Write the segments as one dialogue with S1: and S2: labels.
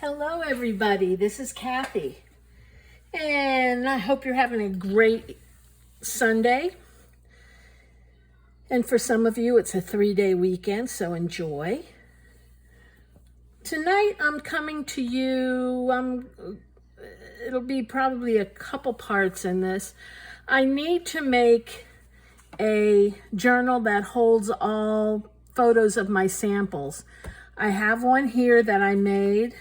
S1: Hello everybody, this is Kathy, and I hope you're having a great Sunday. And for some of you, it's a 3-day weekend, so enjoy. Tonight I'm coming to you, it'll be probably a couple parts in this. I need to make a journal that holds all photos of my samples. I have one here that I made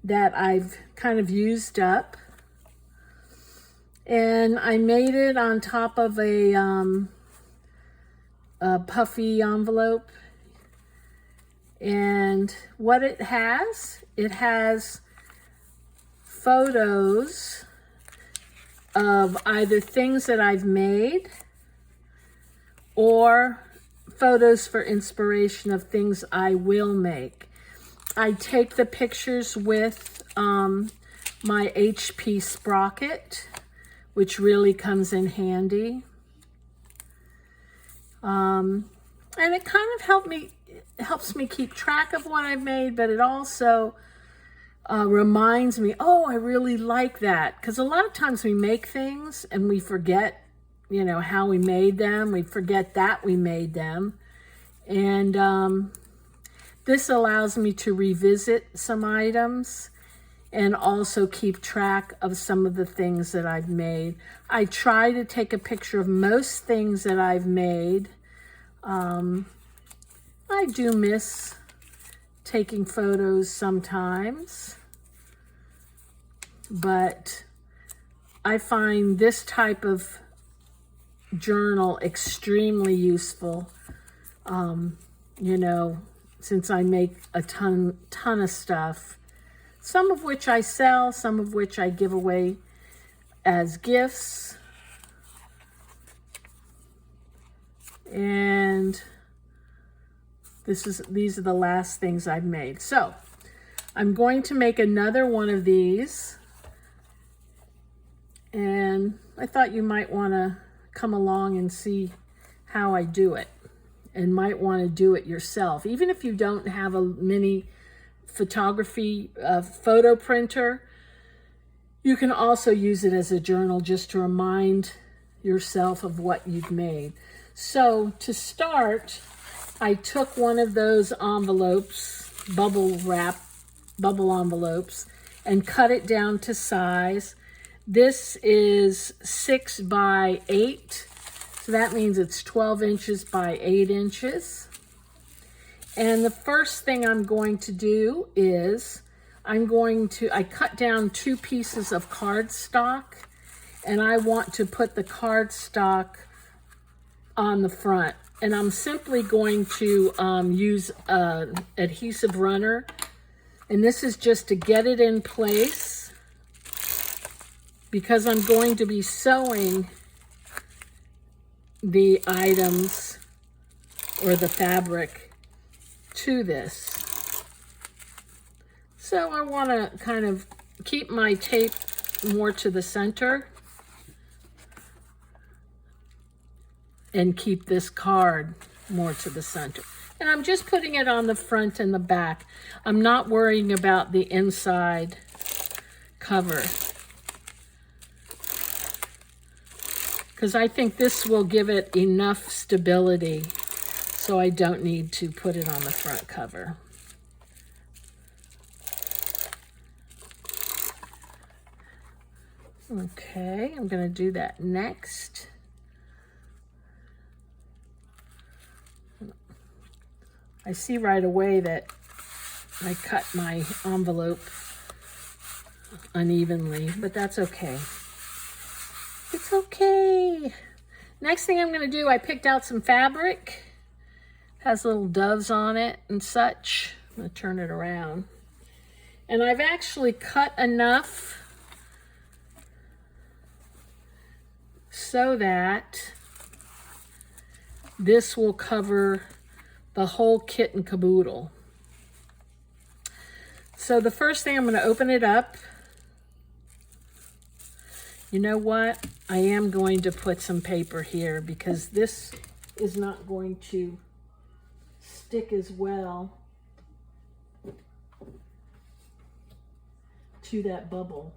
S1: that I've kind of used up, and I made it on top of a puffy envelope. And what it has photos of either things that I've made or photos for inspiration of things I will make. I take the pictures with my HP Sprocket, which really comes in handy. And it kind of helps me keep track of what I've made, but it also reminds me, oh, I really like that. Because a lot of times we make things and we forget, how we made them. We forget that we made them. And this allows me to revisit some items and also keep track of some of the things that I've made. I try to take a picture of most things that I've made. I do miss taking photos sometimes, but I find this type of journal extremely useful. Since I make a ton of stuff, some of which I sell, some of which I give away as gifts. And these are the last things I've made. So I'm going to make another one of these, and I thought you might want to come along and see how I do it, and might want to do it yourself. Even if you don't have a mini photography photo printer, you can also use it as a journal just to remind yourself of what you've made. So to start, I took one of those envelopes, bubble envelopes, and cut it down to size. This is 6 by 8. So that means it's 12 inches by 8 inches. And the first thing I'm going to do is I cut down 2 pieces of cardstock, and I want to put the cardstock on the front. And I'm simply going to use an adhesive runner. And this is just to get it in place, because I'm going to be sewing the items or the fabric to this. So I want to kind of keep my tape more to the center and keep this card more to the center. And I'm just putting it on the front and the back. I'm not worrying about the inside cover, because I think this will give it enough stability so I don't need to put it on the front cover. Okay, I'm going to do that next. I see right away that I cut my envelope unevenly, but that's okay. It's okay. Next thing I'm going to do, I picked out some fabric. Has little doves on it and such. I'm going to turn it around. And I've actually cut enough so that this will cover the whole kit and caboodle. So the first thing, I'm going to open it up. You know what? I am going to put some paper here because this is not going to stick as well to that bubble.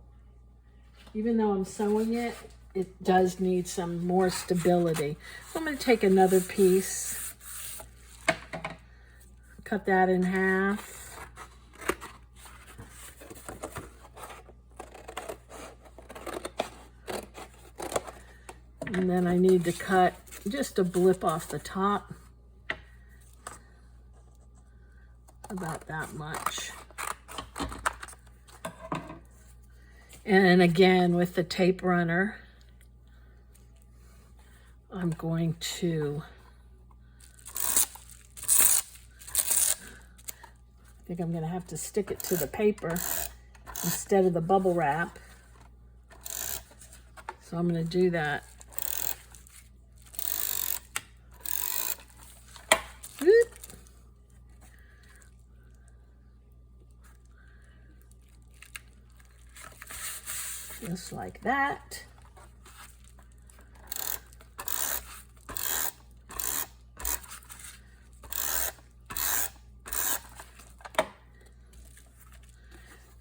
S1: Even though I'm sewing it, it does need some more stability. So I'm going to take another piece, cut that in half. And then I need to cut just a blip off the top. About that much. And again, with the tape runner, I'm going to, I think I'm going to have to stick it to the paper instead of the bubble wrap. So I'm going to do that. Whoop. Just like that.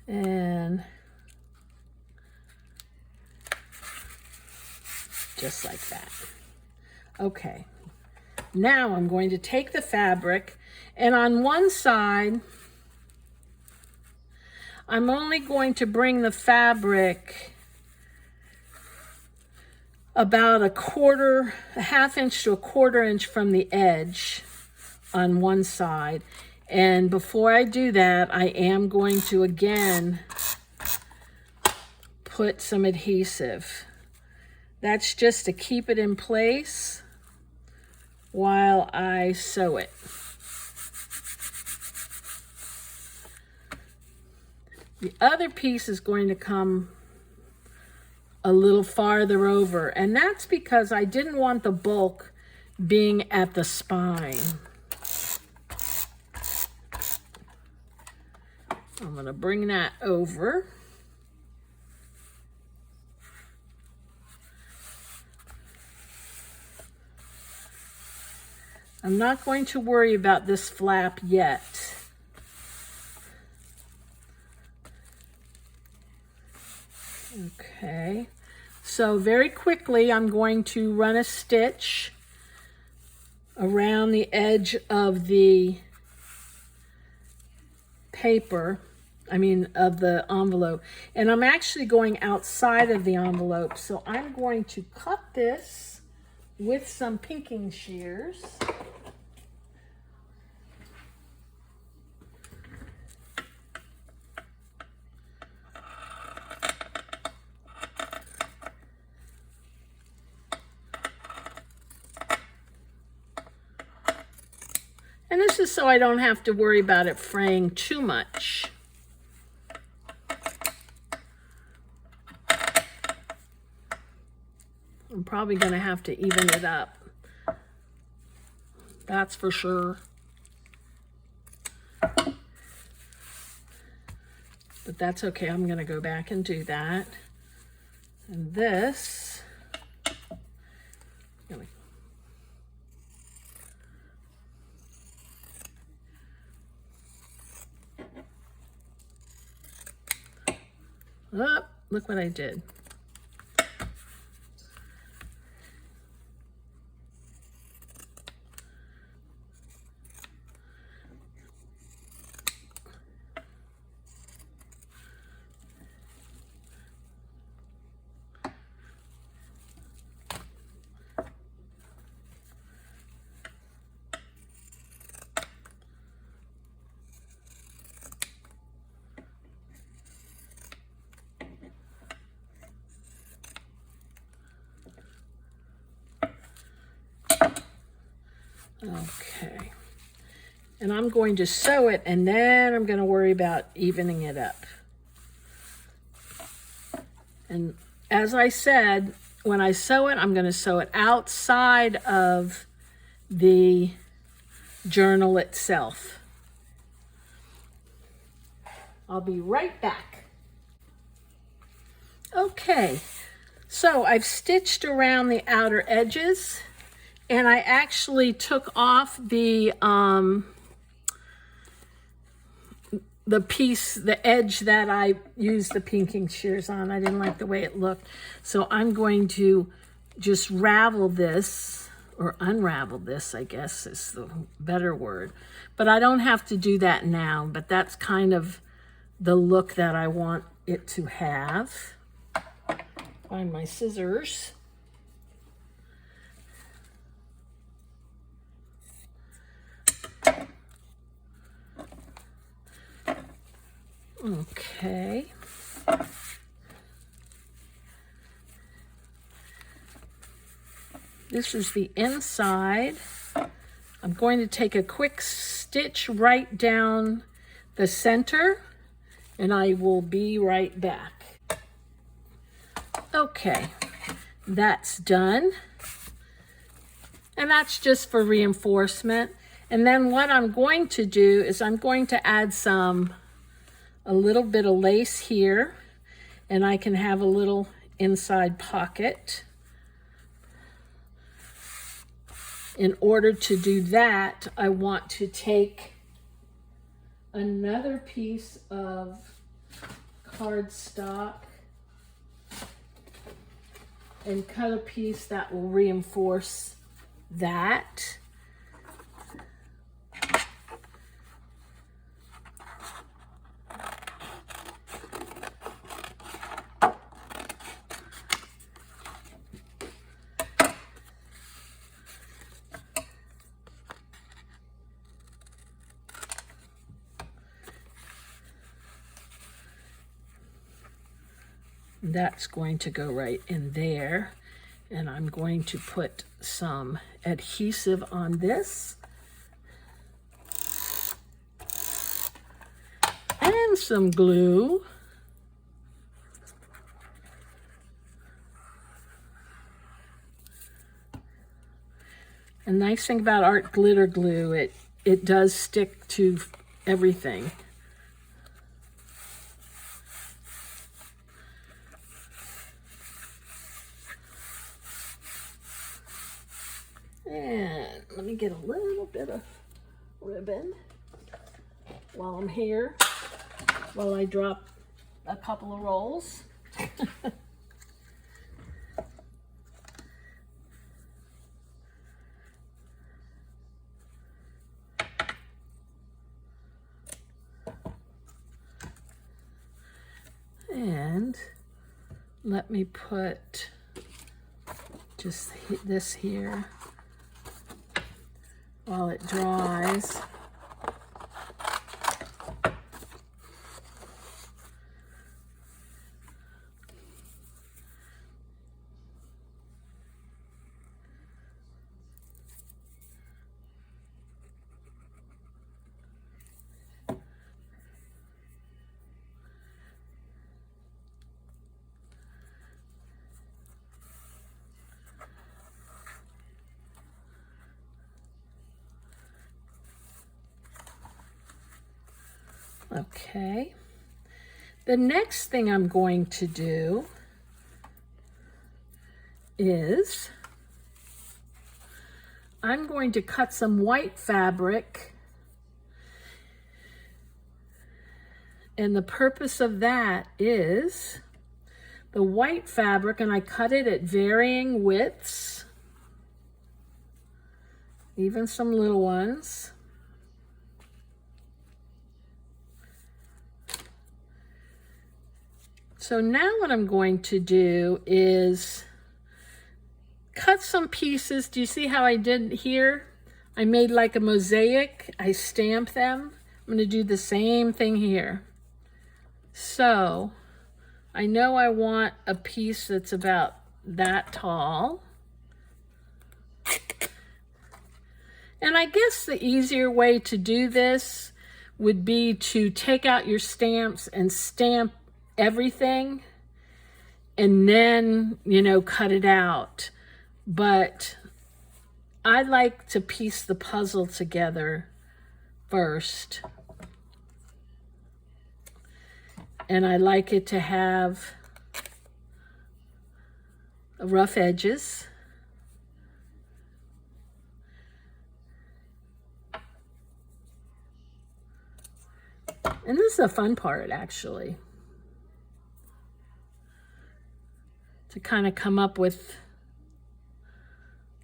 S1: And just like that. Okay. Now I'm going to take the fabric, and on one side, I'm only going to bring the fabric about a half inch to a quarter inch from the edge on one side. And before I do that, I am going to again put some adhesive. That's just to keep it in place while I sew it. The other piece is going to come a little farther over, and that's because I didn't want the bulk being at the spine. I'm going to bring that over. I'm not going to worry about this flap yet. Okay, so very quickly I'm going to run a stitch around the edge of the paper, of the envelope, and I'm actually going outside of the envelope, so I'm going to cut this with some pinking shears. And this is so I don't have to worry about it fraying too much. I'm probably going to have to even it up. That's for sure. But that's okay. I'm going to go back and do that. And this, oh, look what I did. Okay, and I'm going to sew it, and then I'm going to worry about evening it up. And as I said, when I sew it, I'm going to sew it outside of the journal itself. I'll be right back. Okay, so I've stitched around the outer edges. And I actually took off the the piece, the edge that I used the pinking shears on. I didn't like the way it looked. So I'm going to just ravel this, or unravel this, I guess is the better word. But I don't have to do that now, but that's kind of the look that I want it to have. Find my scissors. Okay. This is the inside. I'm going to take a quick stitch right down the center, and I will be right back. Okay, that's done. And that's just for reinforcement. And then what I'm going to do is I'm going to add a little bit of lace here, and I can have a little inside pocket. In order to do that, I want to take another piece of cardstock and cut a piece that will reinforce that. That's going to go right in there. And I'm going to put some adhesive on this. And some glue. A nice thing about art glitter glue, it does stick to everything. And let me get a little bit of ribbon while I'm here, while I drop a couple of rolls. And let me put just this here while it dries. Okay, the next thing I'm going to do is I'm going to cut some white fabric, and the purpose of that is the white fabric, and I cut it at varying widths, even some little ones. So now what I'm going to do is cut some pieces. Do you see how I did here? I made like a mosaic. I stamped them. I'm going to do the same thing here. So I know I want a piece that's about that tall. And I guess the easier way to do this would be to take out your stamps and stamp everything and then, you know, cut it out. But I like to piece the puzzle together first. And I like it to have rough edges. And this is the fun part, actually, to kind of come up with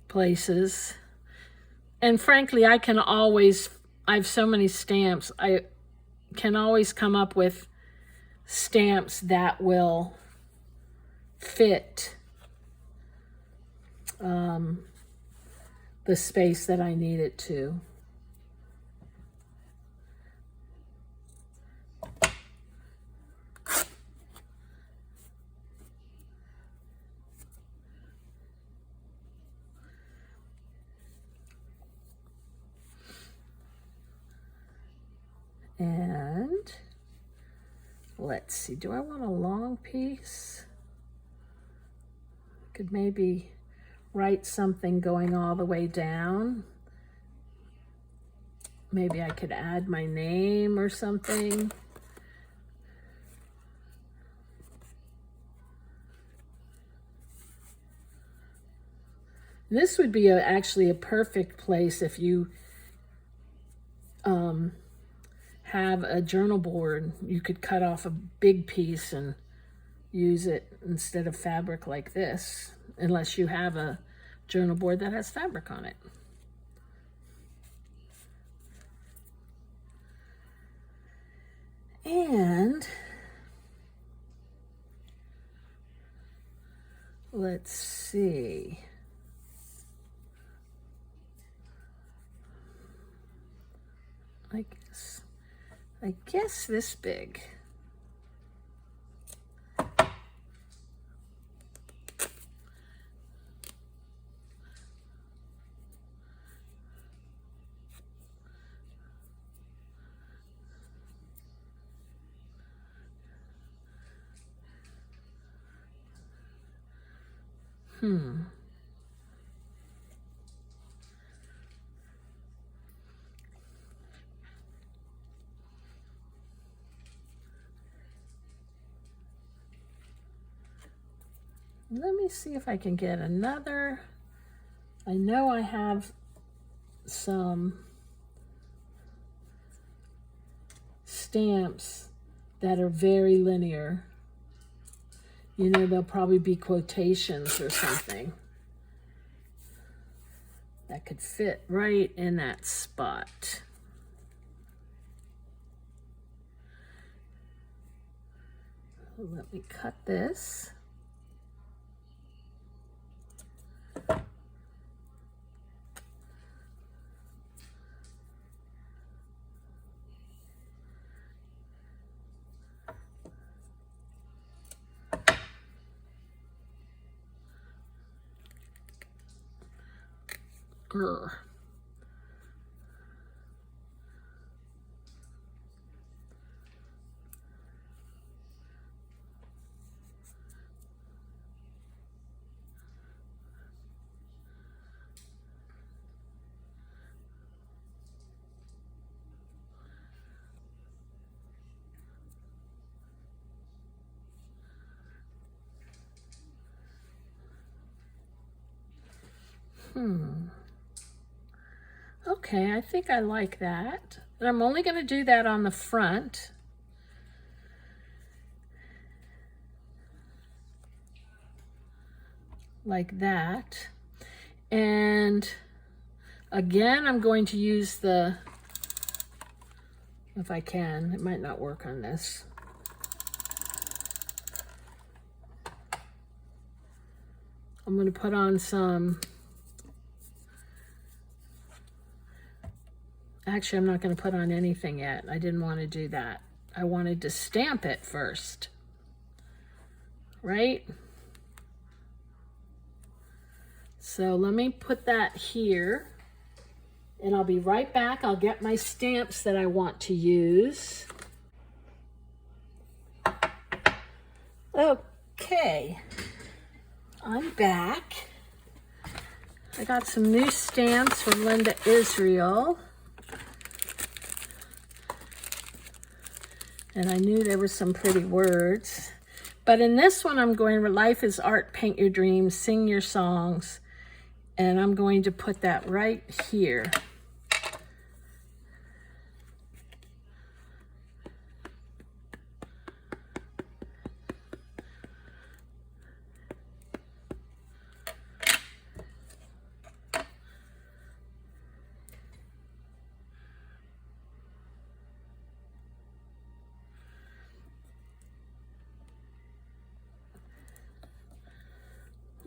S1: places. And frankly, I have so many stamps, I can always come up with stamps that will fit the space that I need it to. And let's see, do I want a long piece? Could maybe write something going all the way down. Maybe I could add my name or something. This would be actually a perfect place if you have a journal board. You could cut off a big piece and use it instead of fabric like this, unless you have a journal board that has fabric on it. And let's see. I guess this big. Let me see if I can get another. I know I have some stamps that are very linear. You know, there'll probably be quotations or something that could fit right in that spot. Let me cut this. Grr. Okay, I think I like that. And I'm only going to do that on the front. Like that. And again, I'm going to use the, if I can, it might not work on this. I'm going to put on some, actually I'm not going to put on anything yet. I didn't want to do that. I wanted to stamp it first, right? So let me put that here and I'll be right back. I'll get my stamps that I want to use. Okay. I'm back. I got some new stamps from Linda Israel. And I knew there were some pretty words. But in this one, I'm going, life is art, paint your dreams, sing your songs. And I'm going to put that right here.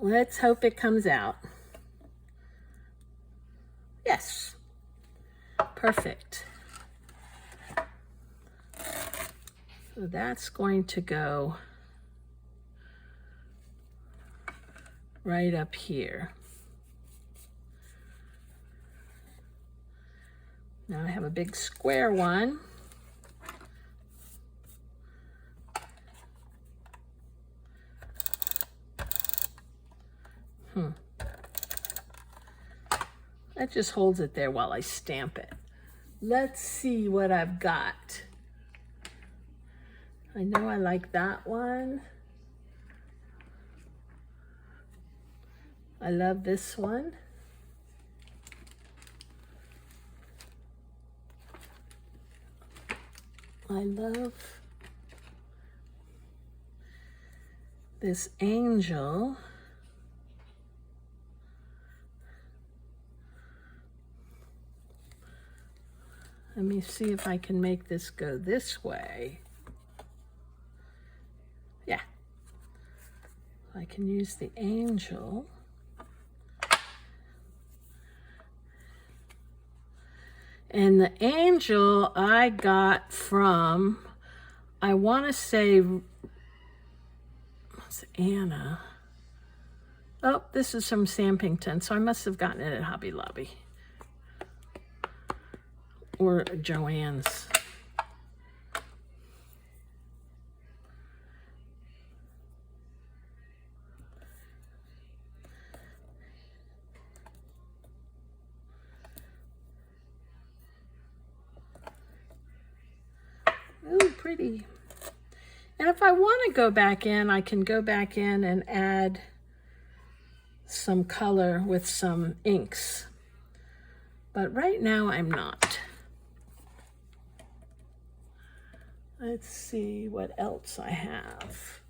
S1: Let's hope it comes out. Yes. Perfect. So that's going to go right up here. Now I have a big square one. That just holds it there while I stamp it. Let's see what I've got. I know I like that one. I love this one. I love this angel. Let me see if I can make this go this way. Yeah. I can use the angel. And the angel I got from, I want to say, it's Anna. Oh, this is from Sampington, so I must have gotten it at Hobby Lobby. Or Joann's. Ooh, pretty. And if I want to go back in, I can go back in and add some color with some inks. But right now I'm not. Let's see what else I have.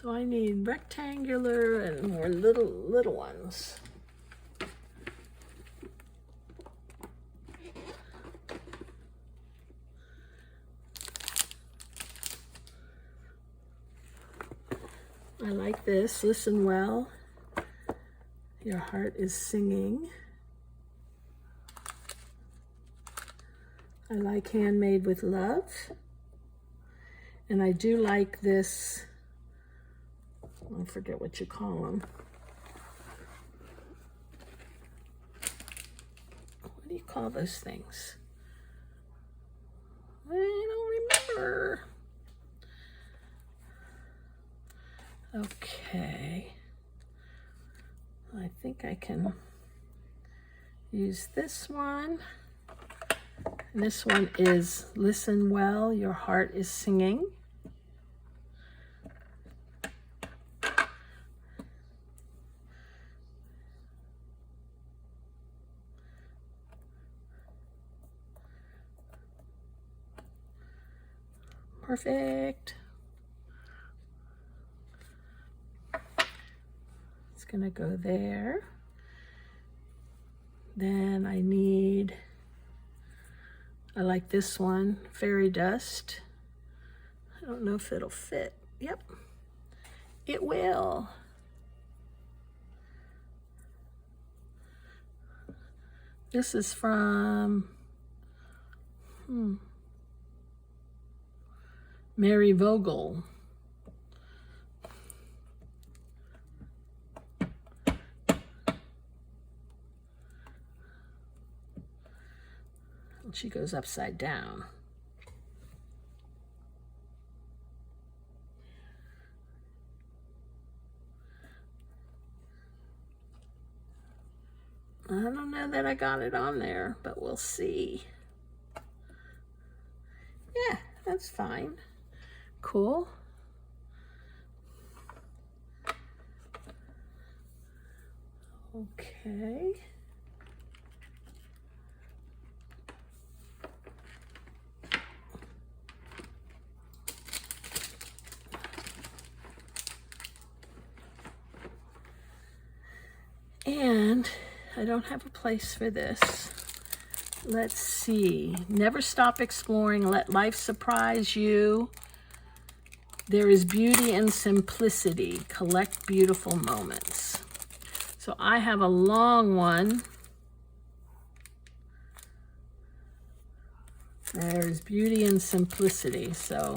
S1: So I need rectangular and more little ones. I like this. Listen well. Your heart is singing. I like Handmade with Love. And I do like this, I forget what you call them. What do you call those things? I don't remember. Okay. I think I can use this one. And this one is Listen Well, Your Heart is Singing. Perfect. It's gonna go there. Then I like this one, Fairy Dust. I don't know if it'll fit. Yep, it will. This is from Mary Vogel. And she goes upside down. I don't know that I got it on there, but we'll see. Yeah, that's fine. Cool. Okay. And I don't have a place for this. Let's see. Never stop exploring. Let life surprise you. There is beauty in simplicity. Collect beautiful moments. So I have a long one. There's beauty in simplicity. So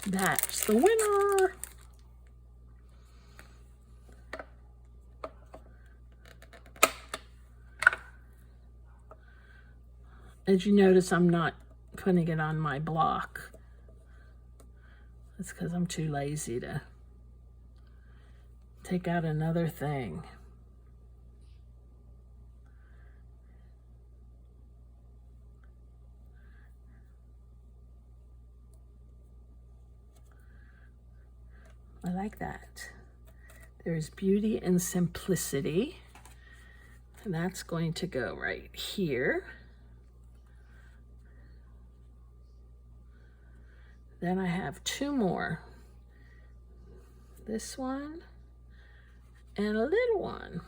S1: that's the winner. As you notice, I'm not putting it on my block. That's because I'm too lazy to take out another thing. I like that. There's beauty in simplicity. And that's going to go right here. Then I have two more. This one and a little one.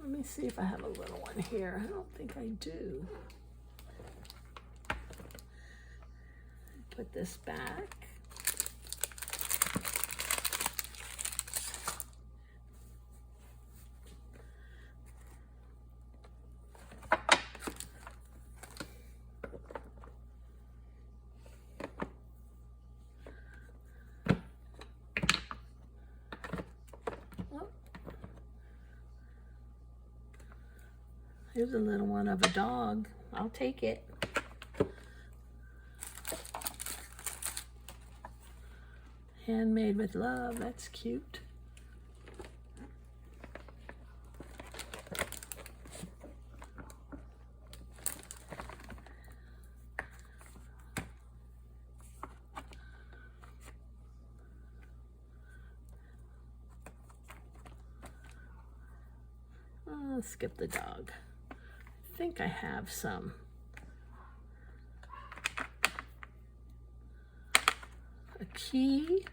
S1: Let me see if I have a little one here. I don't think I do. Put this back. Here's a little one of a dog. I'll take it. Handmade with love. That's cute. I'll skip the dog. I think I have some. A key.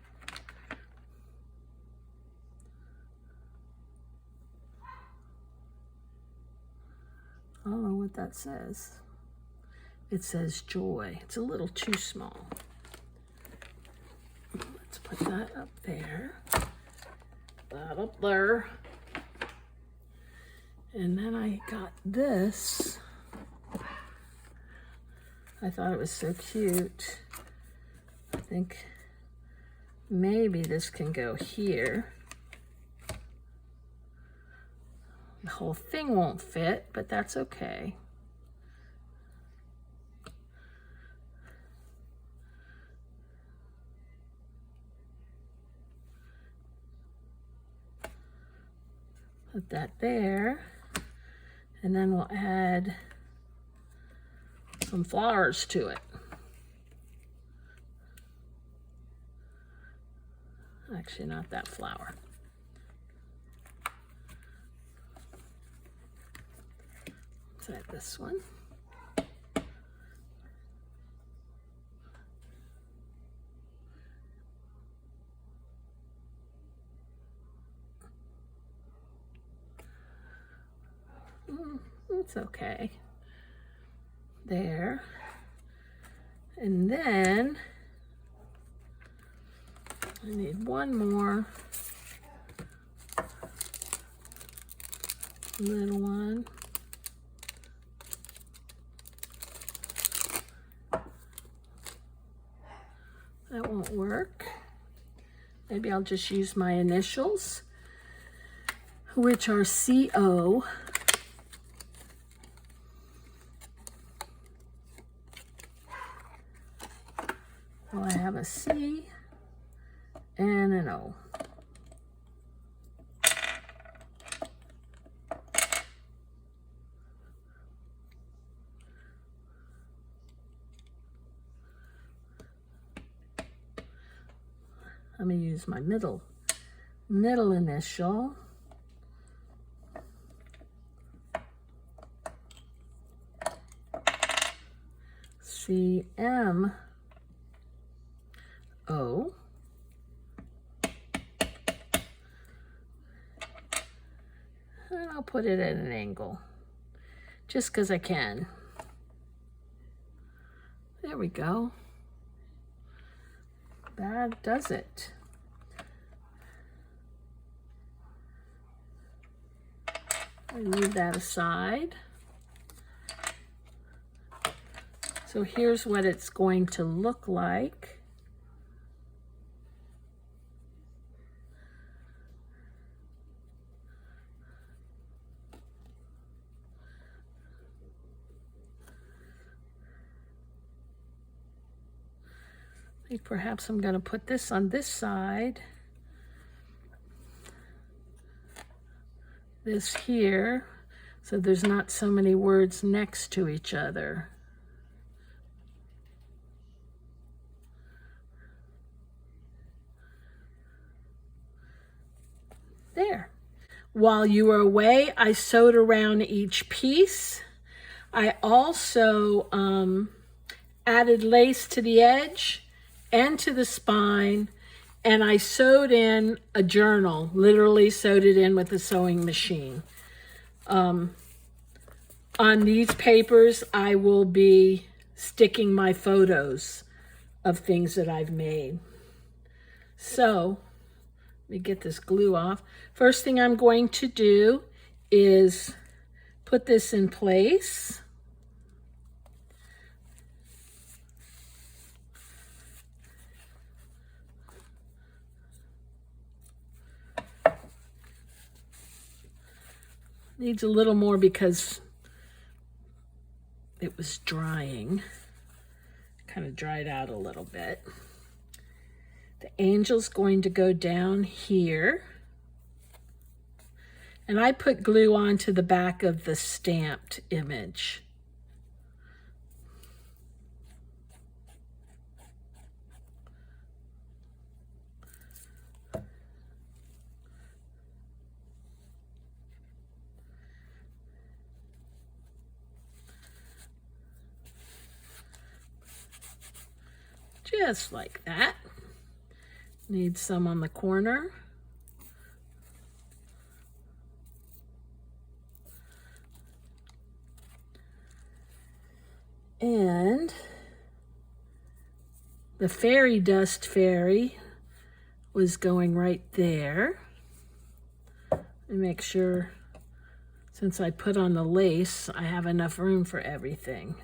S1: I don't know what that says. It says joy. It's a little too small. Let's put that up there. That up there. And then I got this. I thought it was so cute. I think maybe this can go here. The whole thing won't fit, but that's okay. Put that there. And then we'll add some flowers to it. Actually, not that flower. Let's add this one. It's okay. There. And then I need one more little one. That won't work. Maybe I'll just use my initials, which are CO. So I have a C and an O. I'm going to use my middle initial. CM. O. And I'll put it at an angle, just because I can. There we go. That does it. I leave that aside. So here's what it's going to look like. I think perhaps I'm going to put this on this side. This here, so there's not so many words next to each other. There. While you were away, I sewed around each piece. I also added lace to the edge and to the spine, and I sewed in a journal, literally sewed it in with a sewing machine. On these papers, I will be sticking my photos of things that I've made. So, let me get this glue off. First thing I'm going to do is put this in place. Needs a little more because it was drying. Kind of dried out a little bit. The angel's going to go down here. And I put glue onto the back of the stamped image. Just like that. Need some on the corner. And the fairy dust fairy was going right there. And make sure, since I put on the lace, I have enough room for everything.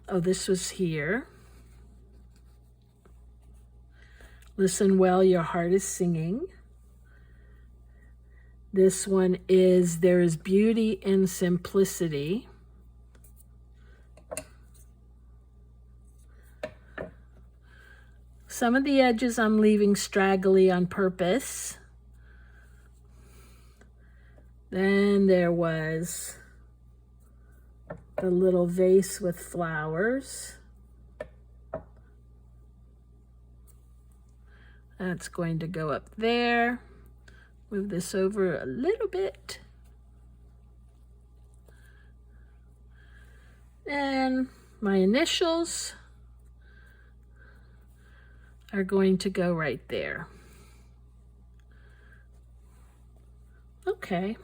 S1: Oh, this was here. Listen well, your heart is singing. This one is There is Beauty in Simplicity. Some of the edges I'm leaving straggly on purpose. Then there was the little vase with flowers. That's going to go up there. Move this over a little bit. And my initials are going to go right there. Okay,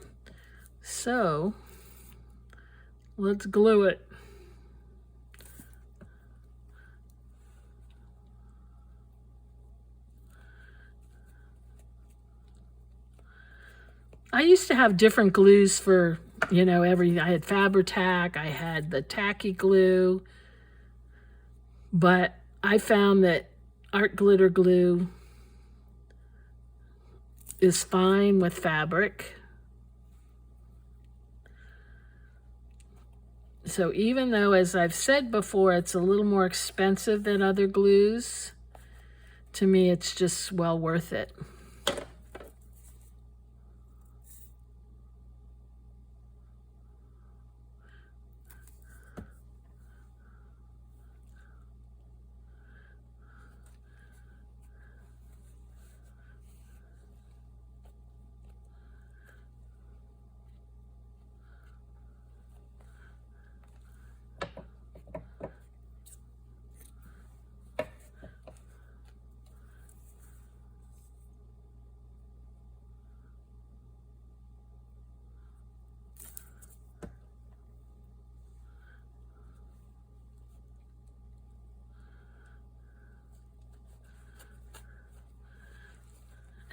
S1: so let's glue it. I used to have different glues for, you know, I had Fabri-Tac, I had the tacky glue, but I found that art glitter glue is fine with fabric. So even though, as I've said before, it's a little more expensive than other glues, to me it's just well worth it.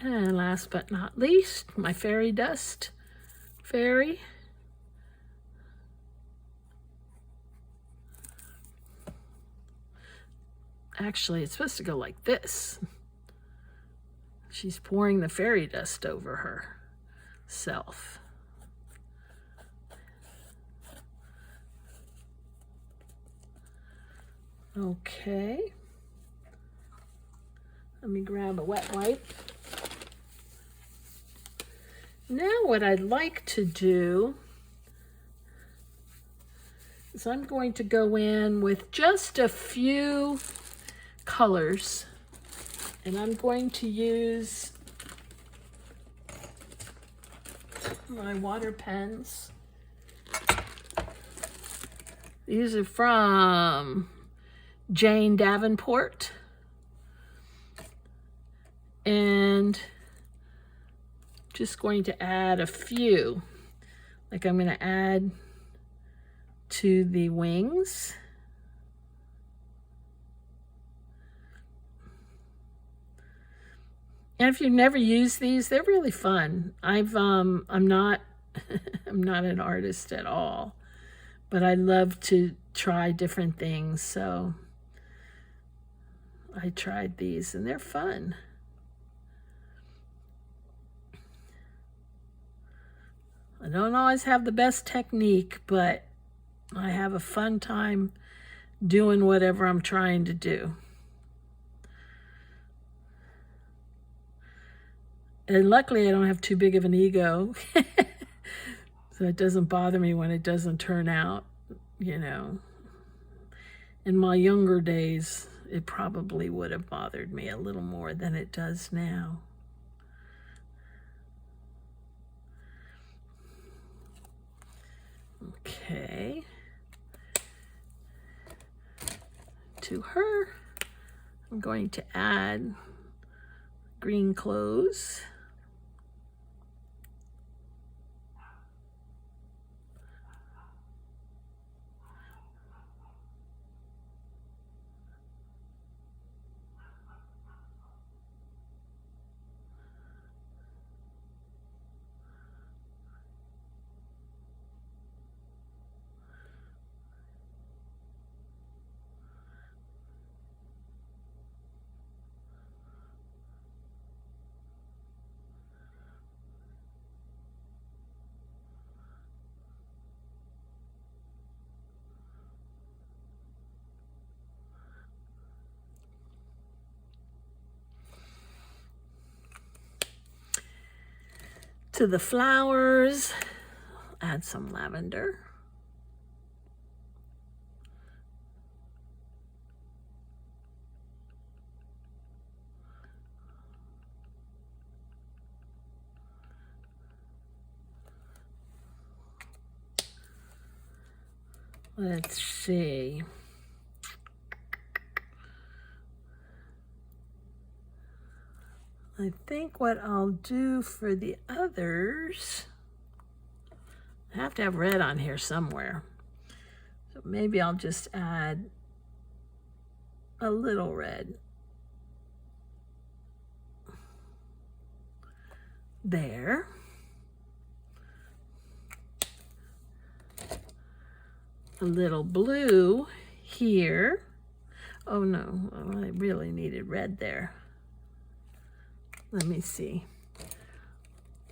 S1: And last but not least, my fairy dust fairy. Actually, it's supposed to go like this. She's pouring the fairy dust over herself. Okay. Let me grab a wet wipe. Now what I'd like to do is I'm going to go in with just a few colors, and I'm going to use my water pens. These are from Jane Davenport, and just going to add a few, like I'm going to add to the wings. And if you've never used these, they're really fun. I'm not I'm not an artist at all, but I love to try different things, so I tried these and they're fun. I don't always have the best technique, but I have a fun time doing whatever I'm trying to do. And luckily I don't have too big of an ego, so it doesn't bother me when it doesn't turn out, you know. In my younger days, it probably would have bothered me a little more than it does now. Okay. To her, I'm going to add green clothes. To the flowers, add some lavender. Let's see. I think what I'll do for the others, I have to have red on here somewhere. So maybe I'll just add a little red there. A little blue here. Oh no, I really needed red there. Let me see.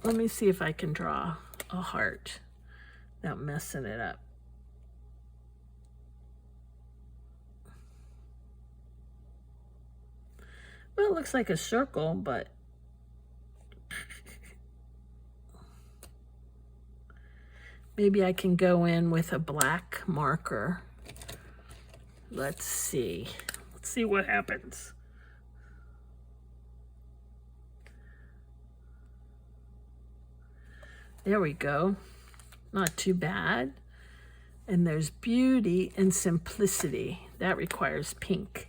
S1: Let me see if I can draw a heart without messing it up. Well, it looks like a circle, but maybe I can go in with a black marker. Let's see. Let's see what happens. There we go. Not too bad. And there's beauty and simplicity. That requires pink.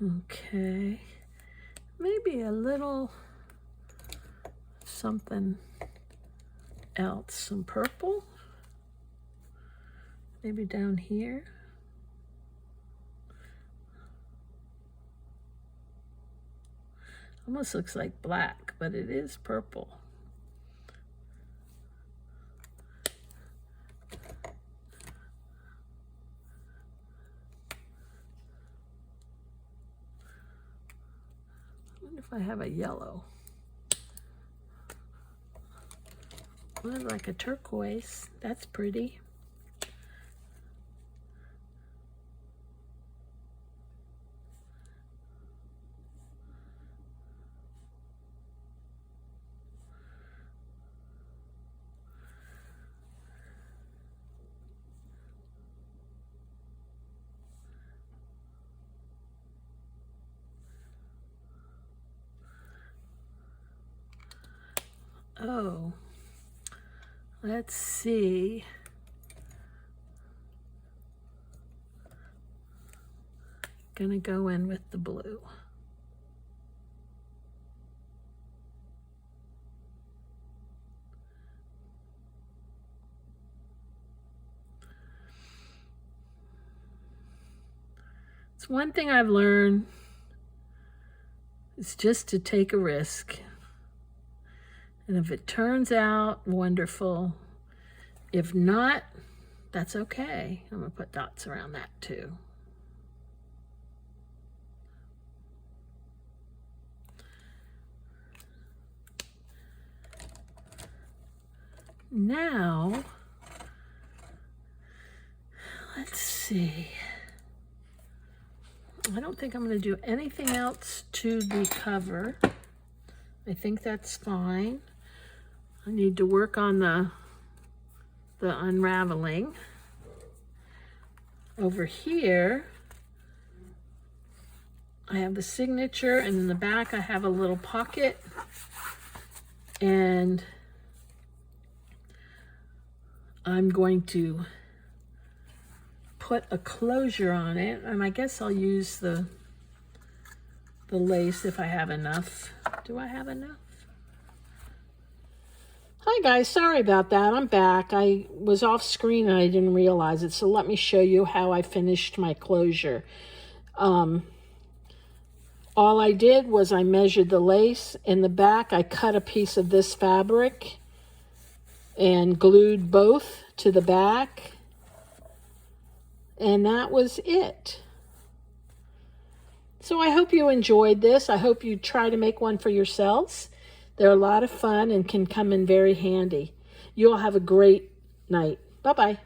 S1: Okay, maybe a little something else, some purple, maybe down here. Almost looks like black, but it is purple. I wonder if I have a yellow. Looks like a turquoise. That's pretty. Oh, let's see. Gonna go in with the blue. It's one thing I've learned, is just to take a risk. And if it turns out wonderful, if not, that's okay. I'm gonna put dots around that too. Now, let's see. I don't think I'm going to do anything else to the cover. I think that's fine. I need to work on the unraveling. Over here, I have the signature, and in the back I have a little pocket. And I'm going to put a closure on it, and I guess I'll use the lace if I have enough. Do I have enough? Hi guys, sorry about that. I'm back. I was off screen and I didn't realize it, so let me show you how I finished my closure. All I did was I measured the lace. In the back, I cut a piece of this fabric and glued both to the back. And that was it. So I hope you enjoyed this. I hope you try to make one for yourselves. They're a lot of fun and can come in very handy. You all have a great night. Bye-bye.